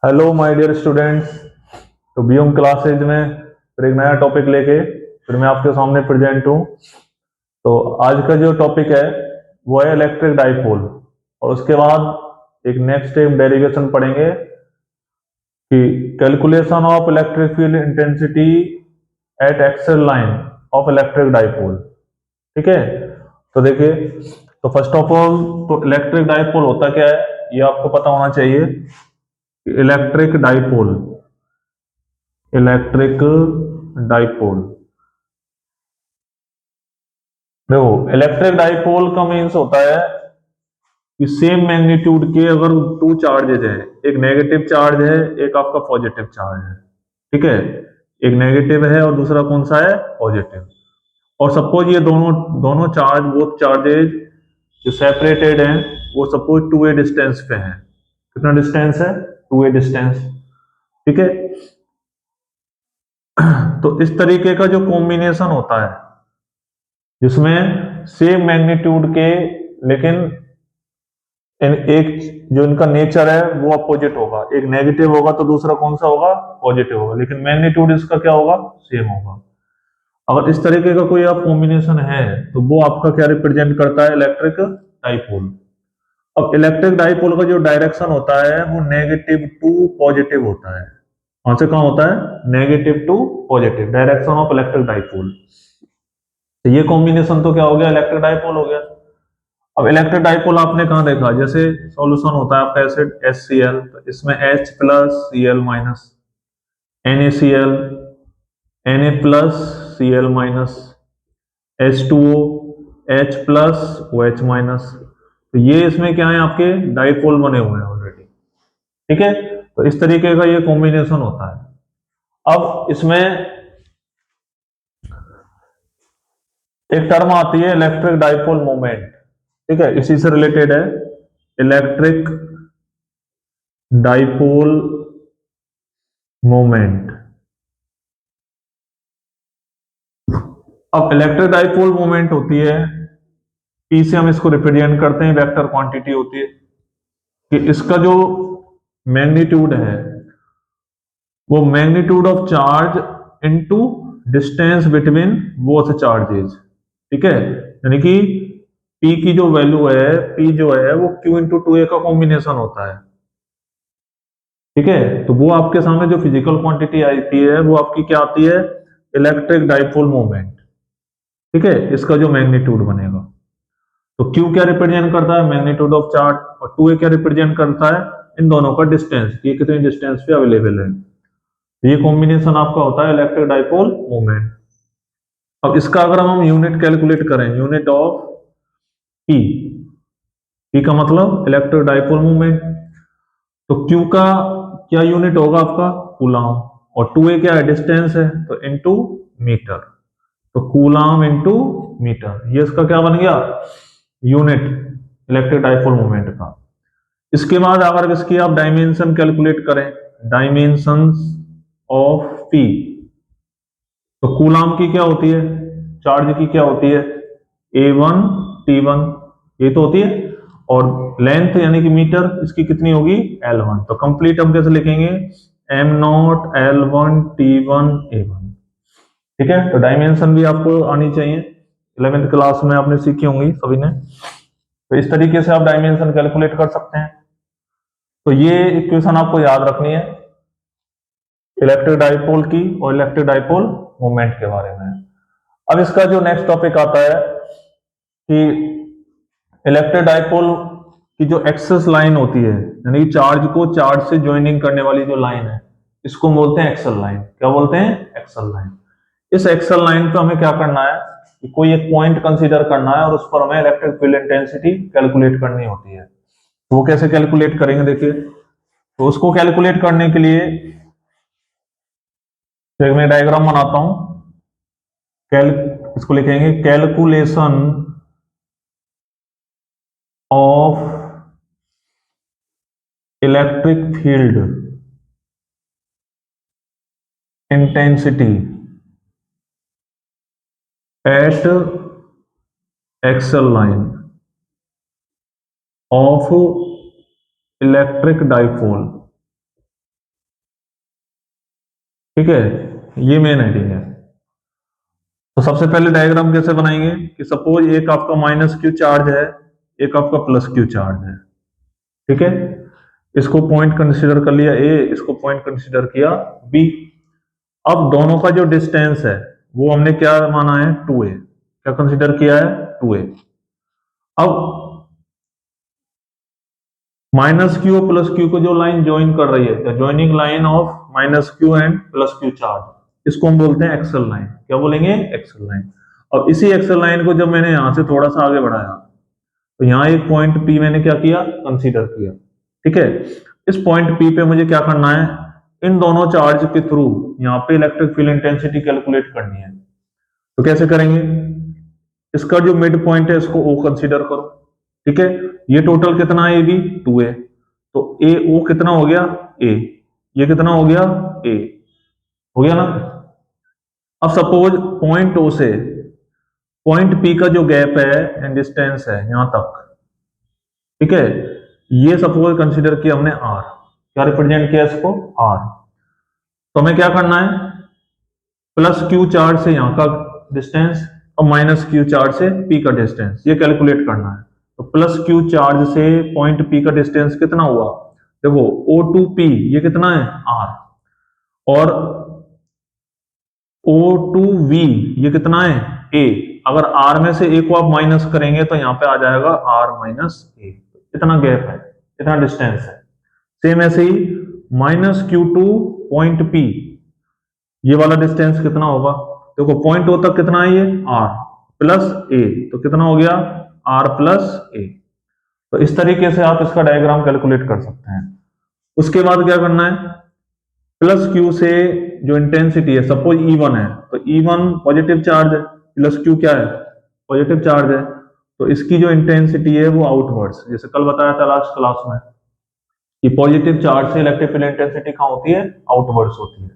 Hello my dear students. तो BM classes में फिर एक नया टॉपिक लेके फिर मैं आपके सामने प्रेजेंट हूँ। तो आज का जो टॉपिक है वो है इलेक्ट्रिक डाइपोल, और उसके बाद एक नेक्स्ट टाइम डेरिवेशन पढ़ेंगे कि calculation of electric field intensity eight axial line of electric dipole. ठीक है, तो देखिए, तो फर्स्ट ऑफ ऑल तो इलेक्ट्रिक डाइपोल होता क्या है ये आपको पता होना चाहिए। इलेक्ट्रिक डाइपोल, इलेक्ट्रिक डाइपोल, देखो इलेक्ट्रिक डाइपोल का मीन्स होता है कि सेम मैग्नीट्यूड के अगर टू चार्जेज हैं, एक नेगेटिव चार्ज है एक आपका पॉजिटिव चार्ज है। ठीक है, एक नेगेटिव है और दूसरा कौन सा है, पॉजिटिव। और सपोज ये दोनों दोनों चार्ज, बोथ चार्जेज जो सेपरेटेड हैं, वो सपोज टू ए डिस्टेंस पे हैं। कितना डिस्टेंस है, टू ए डिस्टेंस। ठीक है, तो इस तरीके का जो कॉम्बिनेशन होता है जिसमें सेम मैग्नीट्यूड के, लेकिन एक जो इनका नेचर है वो अपोजिट होगा, एक नेगेटिव होगा तो दूसरा कौन सा होगा, पॉजिटिव होगा, लेकिन मैग्नीट्यूड इसका क्या होगा, सेम होगा। अगर इस तरीके का कोई आप कॉम्बिनेशन है तो वो आपका क्या रिप्रेजेंट करता है, इलेक्ट्रिक डाइपोल। अब इलेक्ट्रिक डाइपोल का जो डायरेक्शन होता है वो नेगेटिव टू पॉजिटिव होता है। कौन से कहाँ होता है, negative to positive, direction of electric dipole. तो ये कॉम्बिनेशन तो क्या हो गया, इलेक्ट्रिक डाइपोल हो गया। अब इलेक्ट्रिक डाइपोल आपने कहाँ देखा, जैसे सॉल्यूशन होता है आपका एसिड HCl, तो इसमें H plus Cl minus, NaCl, Na plus Cl minus, H2O, H plus OH minus. तो ये इसमें क्या है, आपके डाइपोल बने हुए हैं ऑलरेडी। ठीक है, तो इस तरीके का ये कॉम्बिनेशन होता है। अब इसमें एक टर्म आती है इलेक्ट्रिक डाइपोल मोमेंट। ठीक है, इसी से रिलेटेड है इलेक्ट्रिक डाइपोल मोमेंट। अब इलेक्ट्रिक डाइपोल मोमेंट होती है, पी से हम इसको रिप्रेजेंट करते हैं, वेक्टर क्वांटिटी होती है कि इसका जो मैग्नीट्यूड है वो magnitude of charge into distance between both charges. ठीक है, यानी कि पी की जो वैल्यू है, पी जो है वो क्यू इंटू टू ए का कॉम्बिनेशन होता है। ठीक है, तो वो आपके सामने जो फिजिकल क्वांटिटी आती है वो आपकी क्या आती है, इलेक्ट्रिक डाइपोल मोमेंट। ठीक है, इसका जो मैग्नीट्यूड बनेगा, तो Q क्या रिप्रेजेंट करता है, मैग्नीट्यूड ऑफ चार्ज, और 2A क्या रिप्रेजेंट करता है, इन दोनों का डिस्टेंस, ये कितनी डिस्टेंस पे अवेलेबल है। तो ये कॉम्बिनेशन आपका होता है इलेक्ट्रिक डाइपोल मोमेंट। अब इसका अगर हम यूनिट कैलकुलेट करें, यूनिट ऑफ P, P का मतलब इलेक्ट्रिक डाइपोल मोमेंट, तो Q का क्या यूनिट होगा आपका, कूलाम, और 2A क्या है, डिस्टेंस है, तो इनटू मीटर। तो कूलाम इनटू मीटर, ये इसका क्या बन गया, यूनिट इलेक्ट्रिक डाइपोल मोमेंट का। इसके बाद अगर इसकी आप डायमेंशन कैलकुलेट करें, डायमेंशंस ऑफ पी, तो कूलाम की क्या होती है, चार्ज की क्या होती है, A1 T1, ये तो होती है, और लेंथ यानी कि मीटर इसकी कितनी होगी, L1। तो कंप्लीट हम कैसे लिखेंगे, M0 L1 T1 A1। ठीक है, तो डायमेंशन भी आपको आनी चाहिए, 11th क्लास में आपने सीखी होंगी सभी ने। तो इस तरीके से आप डायमेंशन कैलकुलेट कर सकते हैं। तो ये इक्वेशन आपको याद रखनी है इलेक्ट्रिक डाइपोल की और इलेक्ट्रिक डाइपोल मोमेंट के बारे में। अब इसका जो नेक्स्ट टॉपिक आता है कि इलेक्ट्रिक डाइपोल की जो एक्सेस लाइन होती है, यानी चार्ज को चार्ज से ज्वाइनिंग करने वाली जो लाइन है, इसको बोलते हैं एक्सल लाइन। क्या बोलते हैं, एक्सल लाइन। इस एक्सल लाइन पे हमें क्या करना है कि कोई एक पॉइंट कंसीडर करना है और उस पर हमें इलेक्ट्रिक फील्ड इंटेंसिटी कैलकुलेट करनी होती है। तो वो कैसे कैलकुलेट करेंगे, देखिए, तो उसको कैलकुलेट करने के लिए तो एक मैं डायग्राम बनाता हूं। कैल इसको लिखेंगे calculation of electric field intensity eight axial line of electric dipole. ठीक है, ये मेन हेडिंग है। तो सबसे पहले डायग्राम कैसे बनाएंगे कि सपोज एक आपका माइनस क्यू चार्ज है, एक आपका प्लस क्यू चार्ज है। ठीक है, इसको पॉइंट कंसीडर कर लिया ए, इसको पॉइंट कंसीडर किया बी। अब दोनों का जो डिस्टेंस है वो हमने क्या माना है, 2a। क्या कंसीडर किया है, 2a। अब माइनस क्यू और प्लस क्यू को जो लाइन ज्वाइन कर रही है, joining line of minus Q and plus Q charge, इसको हम बोलते हैं एक्सल लाइन। क्या बोलेंगे, एक्सल लाइन। और इसी एक्सल लाइन को जब मैंने यहां से थोड़ा सा आगे बढ़ाया तो यहाँ एक पॉइंट P मैंने क्या किया, कंसीडर किया। ठीक है, इस पॉइंट P पे मुझे क्या करना है, इन दोनों चार्ज के थ्रू यहाँ पे इलेक्ट्रिक फील्ड इंटेंसिटी कैलकुलेट करनी है। तो कैसे करेंगे, इसका जो मिड पॉइंट है इसको O कंसीडर करो। ठीक है, ये टोटल कितना है, ये भी 2a। तो ए ओ कितना हो गया, a। ये कितना हो गया, a। हो गया ना। अब सपोज पॉइंट O से पॉइंट P का जो गैप है एंड डिस्टेंस है यहां तक, ठीक है, ये सपोज कंसीडर किया हमने r। क्या रिप्रेजेंट किया इसको, r। तो हमें क्या करना है, प्लस क्यू चार्ज से यहां का डिस्टेंस और माइनस क्यू चार्ज से P का डिस्टेंस ये कैलकुलेट करना है। तो प्लस क्यू चार्ज से पॉइंट P का डिस्टेंस कितना हुआ, देखो O टू P ये कितना है, r। और O टू V ये कितना है, a। अगर r में से a को आप माइनस करेंगे तो यहां पे आ जाएगा r माइनस a। इतना गैप है, इतना डिस्टेंस है। सेम ऐसे ही minus q to point P, ये वाला डिस्टेंस कितना होगा, देखो पॉइंट O तक कितना है, ये r प्लस a, तो कितना हो गया, r प्लस a। तो इस तरीके से आप इसका डायग्राम कैलकुलेट कर सकते हैं। उसके बाद क्या करना है, प्लस क्यू से जो इंटेंसिटी है, सपोज E1 है, तो E1 पॉजिटिव चार्ज है, प्लस क्यू क्या है, पॉजिटिव चार्ज है। तो इसकी जो इंटेंसिटी है वो आउटवर्ड्स, जैसे कल बताया था लास्ट क्लास में कि पॉजिटिव चार्ज से इलेक्ट्रिक फील्ड इंटेंसिटी कहां होती है, आउटवर्ड्स होती है।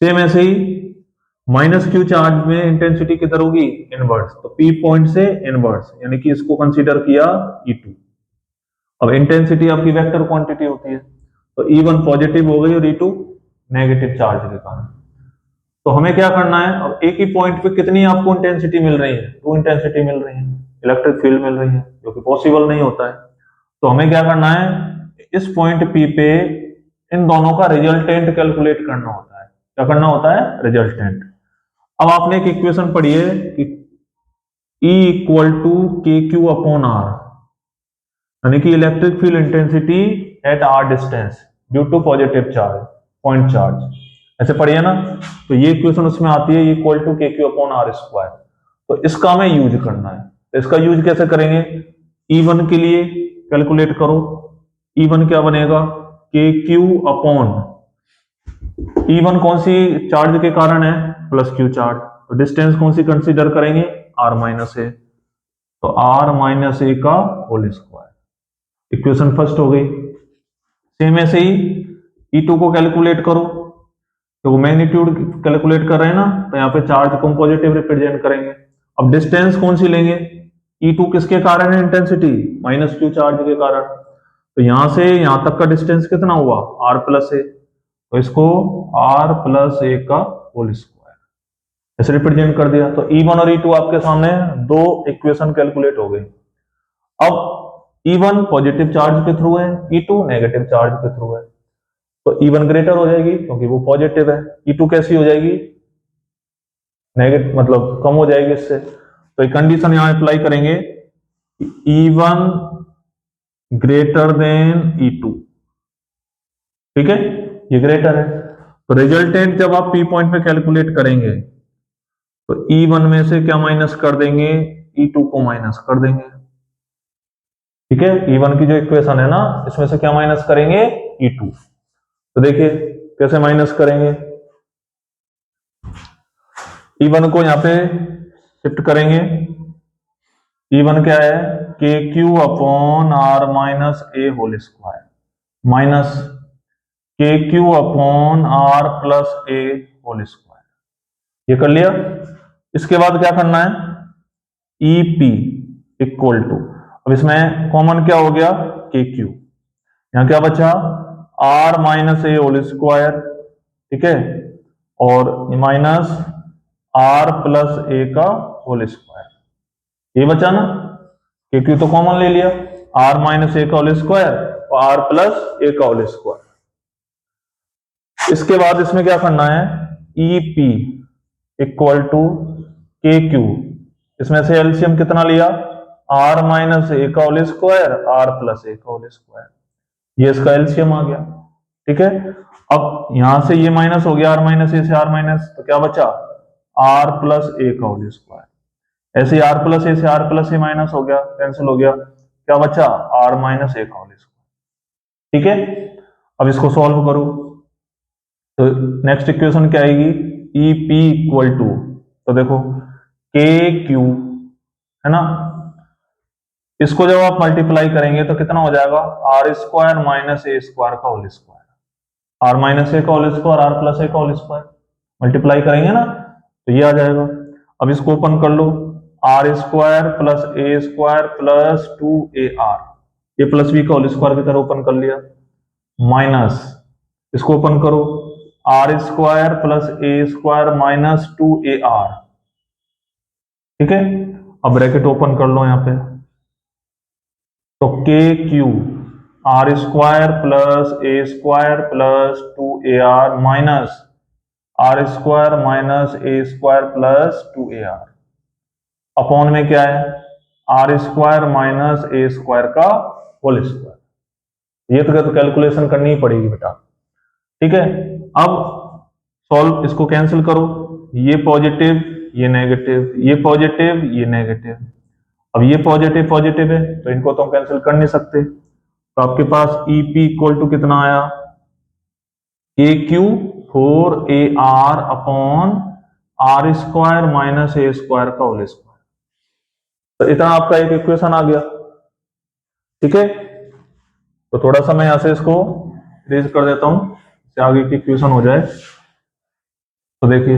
सेम ऐसे ही माइनस क्यू चार्ज में इंटेंसिटी किधर होगी, इनवर्स। तो P पॉइंट से इनवर्स, यानी कि इसको कंसीडर किया E2। अब इंटेंसिटी आपकी वेक्टर क्वांटिटी होती है, तो E1 पॉजिटिव हो गई और E2 नेगेटिव चार्ज के कारण। तो हमें क्या करना है, अब एक ही पॉइंट पे कितनी आपको इंटेंसिटी मिल रही है, 2 इंटेंसिटी मिल रही है, इलेक्ट्रिक फील्ड मिल रही है, जो कि पॉसिबल नहीं होता है। तो हमें क्या करना है, इस पॉइंट P पे इन दोनों का रिजल्टेंट कैलकुलेट करना होता है। क्या करना होता है, रिजल्टेंट। अब आपने एक इक्वेशन पढ़ी है कि E equal to k q upon r, यानी कि electric field intensity at r distance due to positive charge, point charge, ऐसे पढ़िए ना। तो ये इक्वेशन उसमें आती है, equal to k q upon are square. तो इसका हमें यूज करना है। तो इसका यूज कैसे करेंगे, E1 के लिए कैलकुलेट करो। E1 क्या बनेगा, के क्यू अपॉन, E1 कौन सी चार्ज के कारण है, प्लस क्यू चार्ज। तो डिस्टेंस कौन सी कंसीडर करेंगे, r माइनस ए। तो r माइनस ए का होल स्क्वायर, इक्वेशन फर्स्ट हो गई। सेम ऐसे ही E2 को कैलकुलेट करो, तो वो मैग्नीट्यूड कैलकुलेट कर रहे हैं ना, तो यहाँ पे चार्ज को पॉजिटिव रिप्रेजेंट करेंगे। अब डिस्टेंस कौन सी लेंगे, E2 किसके कारण है इंटेंसिटी, माइनस क्यू चार्ज के कारण। तो यहां से यहां तक का डिस्टेंस कितना हुआ, r प्लस ए। तो इसको r प्लस ए का होल स्क्वायर ऐसे रिप्रेजेंट कर दिया। तो E1 और E2 आपके सामने दो इक्वेशन कैलकुलेट हो गई। अब E1 पॉजिटिव चार्ज के थ्रू है, E2 नेगेटिव चार्ज के थ्रू है। तो E1 ग्रेटर हो जाएगी क्योंकि वो पॉजिटिव है, E2 कैसी हो जाएगी, नेगेटिव, मतलब कम हो जाएगी इससे। तो एक कंडीशन यहां अप्लाई करेंगे, E1 ग्रेटर देन E2। ठीक है, ये ग्रेटर है। तो रिजल्टेंट जब आप P पॉइंट पे कैलकुलेट करेंगे तो E1 में से क्या माइनस कर देंगे, E2 को माइनस कर देंगे। ठीक है, E1 की जो इक्वेशन है ना, इसमें से क्या माइनस करेंगे, E2। तो देखिए कैसे माइनस करेंगे, E1 को यहां पे शिफ्ट करेंगे। E1 क्या है, k q upon r minus a whole square minus k q upon r plus a whole square. ये कर लिया। इसके बाद क्या करना है, ई पी इक्वल टू, अब इसमें कॉमन क्या हो गया, के क्यू। यहां क्या बचा, r minus a whole square. ठीक है, और माइनस आर प्लस ए का होल स्क्वायर। ये बचा ना, के क्यू तो कॉमन ले लिया, आर माइनस ए का होल स्क्वायर और आर प्लस ए का होल स्क्वायर। इसके बाद इसमें क्या करना है, ई P equal to k Q, इसमें से एलसीएम कितना लिया, आर माइनस ए का whole square r plus a का होल स्क्वायर, ये इसका एलसीएम आ गया। ठीक है, अब यहां से ये माइनस हो गया, आर माइनस ए से आर माइनस, तो क्या बचा, आर प्लस ए का होल स्क्वायर। ऐसे आर प्लस ए से आर प्लस ए माइनस हो गया, कैंसिल हो गया, क्या बचा, आर माइनस ए का होल स्क्वायर। ठीक है, अब इसको सॉल्व करो तो नेक्स्ट इक्वेशन क्या आएगी, ई पी इक्वल टू, तो देखो के क्यू है ना, इसको जब आप मल्टीप्लाई करेंगे तो कितना हो जाएगा, आर स्क्वायर माइनस ए स्क्वायर का whole square, r minus a का whole square r plus a का होल स्क्वायर, मल्टीप्लाई करेंगे ना तो ये आ जाएगा। अब इसको ओपन कर लो, r square plus a square plus 2ar, a plus b का होल स्क्वायर की तरह ओपन कर लिया, माइनस इसको ओपन करो, r square plus a square minus 2ar। ठीक है, अब ब्रैकेट ओपन कर लो यहां पे, तो k q r square plus a square plus 2ar minus r square minus A square plus 2ar upon में क्या है, आर स्क्वायर माइनस ए स्क्वायर का होल स्क्वायर। ये तो कैलकुलेशन करनी ही पड़ेगी बेटा। ठीक है, अब सॉल्व, इसको कैंसिल करो, ये पॉजिटिव ये नेगेटिव, ये पॉजिटिव ये नेगेटिव, अब ये पॉजिटिव पॉजिटिव है तो इनको तो हम कैंसिल कर नहीं सकते, तो आपके पास ई पी इक्वल टू कितना आया, K Q 4ar upon are square minus A square का होल स्क्वायर। तो इतना आपका एक इक्वेशन आ गया। ठीक है, तो थोड़ा सा मैं यहां से इसको रेज कर देता हूं, इससे आगे की इक्वेशन हो जाए। तो देखिए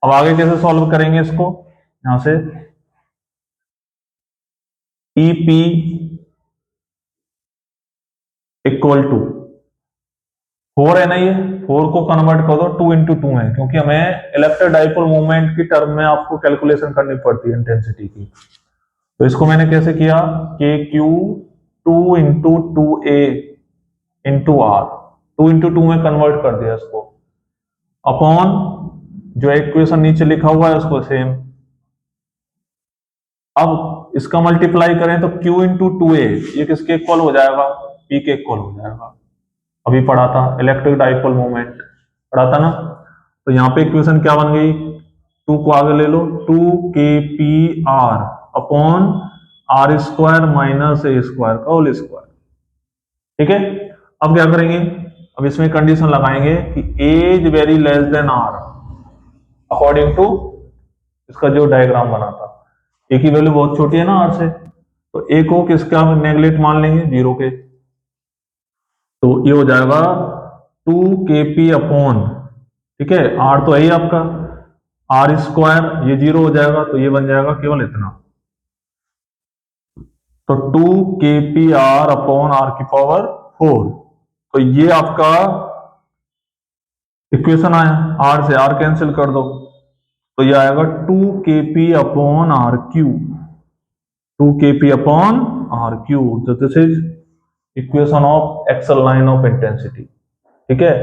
अब आगे कैसे सॉल्व करेंगे इसको, यहां से ई पी इक्वल टू 4 है ना, ये 4 को कन्वर्ट कर दो 2 इंटू 2 है, क्योंकि हमें इलेक्ट्रिक डाइपोल मूवमेंट की टर्म में आपको कैलकुलेशन करनी पड़ती है इंटेंसिटी की। तो इसको मैंने कैसे किया, K Q 2 into 2a into R, 2 into 2 में कन्वर्ट कर दिया इसको, अपॉन जो इक्वेशन नीचे लिखा हुआ है उसको सेम। अब इसका मल्टीप्लाई करें तो q इंटू 2a, ये किसके इक्वल हो जाएगा, p के इक्वल हो जाएगा। अभी पढ़ा था इलेक्ट्रिक डाइपोल मोमेंट, पढ़ा था ना। तो यहाँ पे इक्वेशन क्या बन गई, 2 को आगे ले लो, 2kpr upon are square minus A square का होल स्क्वायर। ठीक है, अब क्या करेंगे, अब इसमें कंडीशन लगाएंगे कि as very less than R, according to इसका जो डायग्राम बना था, ए की वैल्यू बहुत छोटी है ना आर से, तो ए को किसका नेगलेक्ट मान लेंगे, 0 के, तो ये हो जाएगा 2kp अपॉन, ठीक है आर तो है ही आपका, आर स्क्वायर, ये 0 हो जाएगा तो ये बन जाएगा केवल इतना, तो 2kpr अपॉन आर की पावर 4। तो ये आपका इक्वेशन आया, आर से आर कैंसिल कर दो तो ये आएगा 2kp upon are q, 2kp upon are q, तो this is equation of axial line of intensity. ठीक है,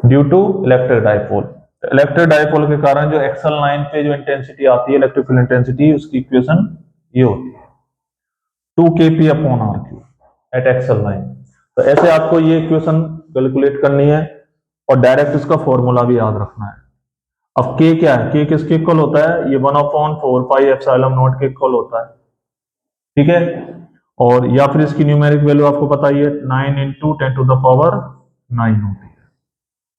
due to electric dipole, electric dipole के कारण जो एक्सल लाइन पे जो इंटेंसिटी आती है, इलेक्ट्रिक फील्ड इंटेंसिटी, उसकी इक्वेशन ये होती है 2kp upon are cube at axial line. तो ऐसे आपको ये इक्वेशन कैलकुलेट करनी है और डायरेक्ट इसका फॉर्मूला भी याद रखना है। अब k क्या है, k किसके इक्वल होता है, ये 1/4 पाई एप्सिलॉन नॉट के इक्वल होता है। ठीक है, और या फिर इसकी न्यूमेरिक वैल्यू आपको पता ही है 9 इंटू 10 टू द पावर 9 होती है।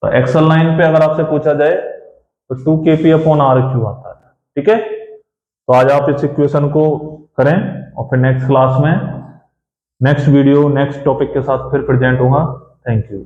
तो एक्सल लाइन पे अगर आपसे पूछा जाए तो 2kp अपॉन आर क्यू आता है। ठीक है, तो आज आप इस इक्वेशन को करें और फिर नेक्स्ट क्लास में नेक्स्ट वीडियो नेक्स्ट टॉपिक के साथ फिर प्रेजेंट होगा। Thank you.